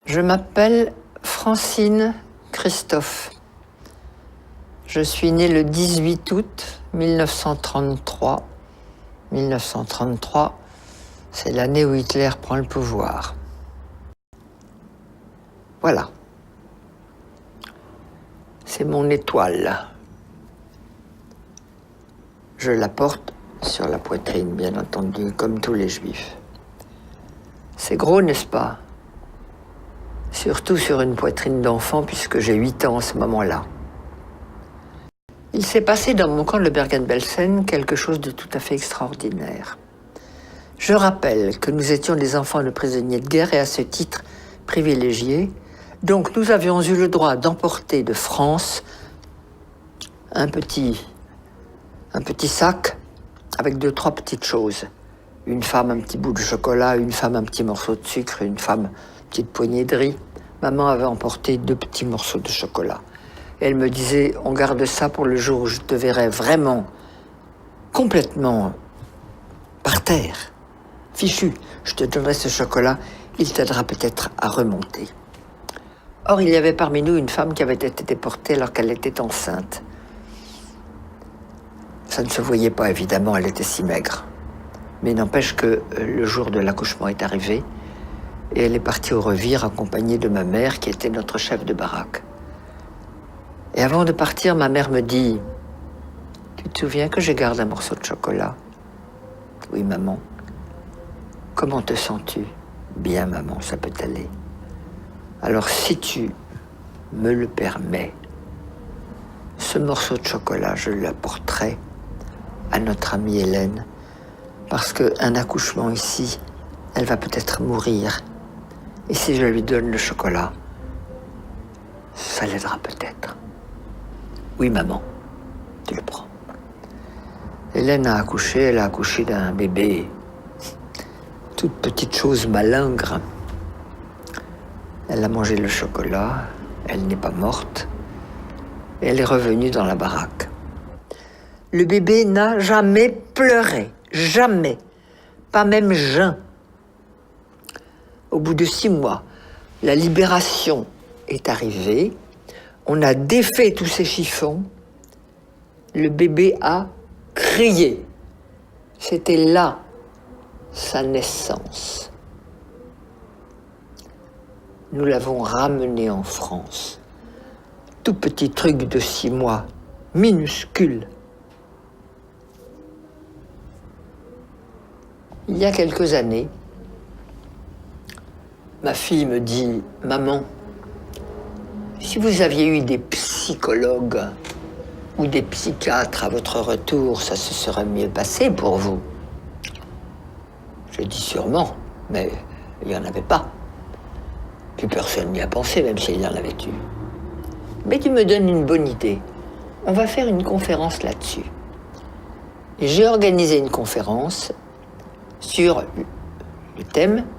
Je m'appelle Francine Christophe. Je suis née le 18 août 1933. 1933, c'est l'année où Hitler prend le pouvoir. Voilà. C'est mon étoile. Je la porte sur la poitrine, bien entendu, comme tous les juifs. C'est gros, n'est-ce pas? Surtout sur une poitrine d'enfant, puisque j'ai 8 ans en ce moment-là. Il s'est passé dans mon camp de Bergen-Belsen quelque chose de tout à fait extraordinaire. Je rappelle que nous étions des enfants de prisonniers de guerre et à ce titre privilégiés. Donc nous avions eu le droit d'emporter de France un petit sac avec 2-3 petites choses. Une femme, un petit bout de chocolat, une femme, un petit morceau de sucre, une femme, une petite poignée de riz. Maman avait emporté 2 petits morceaux de chocolat. Et elle me disait, on garde ça pour le jour où je te verrai vraiment complètement par terre, fichu. Je te donnerai ce chocolat, il t'aidera peut-être à remonter. Or, il y avait parmi nous une femme qui avait été déportée alors qu'elle était enceinte. Ça ne se voyait pas, évidemment, elle était si maigre. Mais n'empêche que le jour de l'accouchement est arrivé et elle est partie au revire accompagnée de ma mère qui était notre chef de baraque. Et avant de partir, ma mère me dit « Tu te souviens que je garde un morceau de chocolat ?»« Oui, maman. »« Comment te sens-tu ?»« Bien, maman, ça peut aller. »« Alors, si tu me le permets, ce morceau de chocolat, je l'apporterai à notre amie Hélène, parce qu'un accouchement ici, elle va peut-être mourir. Et si je lui donne le chocolat, ça l'aidera peut-être. » Oui, maman, tu le prends. Hélène a accouché, elle a accouché d'un bébé, toute petite chose malingre. Elle a mangé le chocolat, elle n'est pas morte, et elle est revenue dans la baraque. Le bébé n'a jamais pleuré, jamais, pas même Jean. Au bout de 6 mois, la libération est arrivée. On a défait tous ces chiffons. Le bébé a crié. C'était là sa naissance. Nous l'avons ramené en France. Tout petit truc de 6 mois, minuscule. Il y a quelques années, ma fille me dit « Maman, si vous aviez eu des psychologues ou des psychiatres à votre retour, ça se serait mieux passé pour vous. » Je dis sûrement, mais il n'y en avait pas. Plus personne n'y a pensé, même s'il y en avait eu. Mais tu me donnes une bonne idée. On va faire une conférence là-dessus. Et j'ai organisé une conférence sur le thème «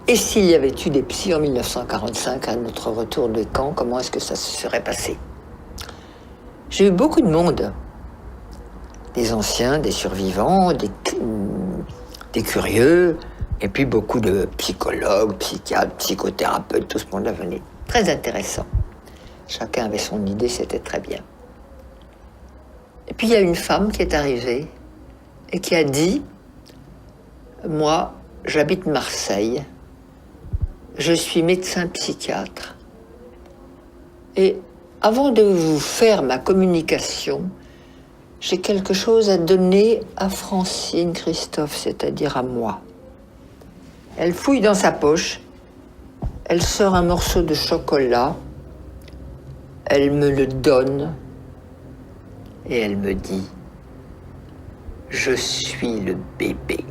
Et s'il y avait eu des psys en 1945 à notre retour de camp, comment est-ce que ça se serait passé ?» J'ai eu beaucoup de monde, des anciens, des survivants, des curieux, et puis beaucoup de psychologues, psychiatres, psychothérapeutes, tout ce monde-là venait. Très intéressant. Chacun avait son idée, c'était très bien. Et puis il y a une femme qui est arrivée et qui a dit « Moi, j'habite Marseille. Je suis médecin psychiatre. Et avant de vous faire ma communication, j'ai quelque chose à donner à Francine Christophe, c'est-à-dire à moi. » Elle fouille dans sa poche, elle sort un morceau de chocolat, elle me le donne et elle me dit « Je suis le bébé. »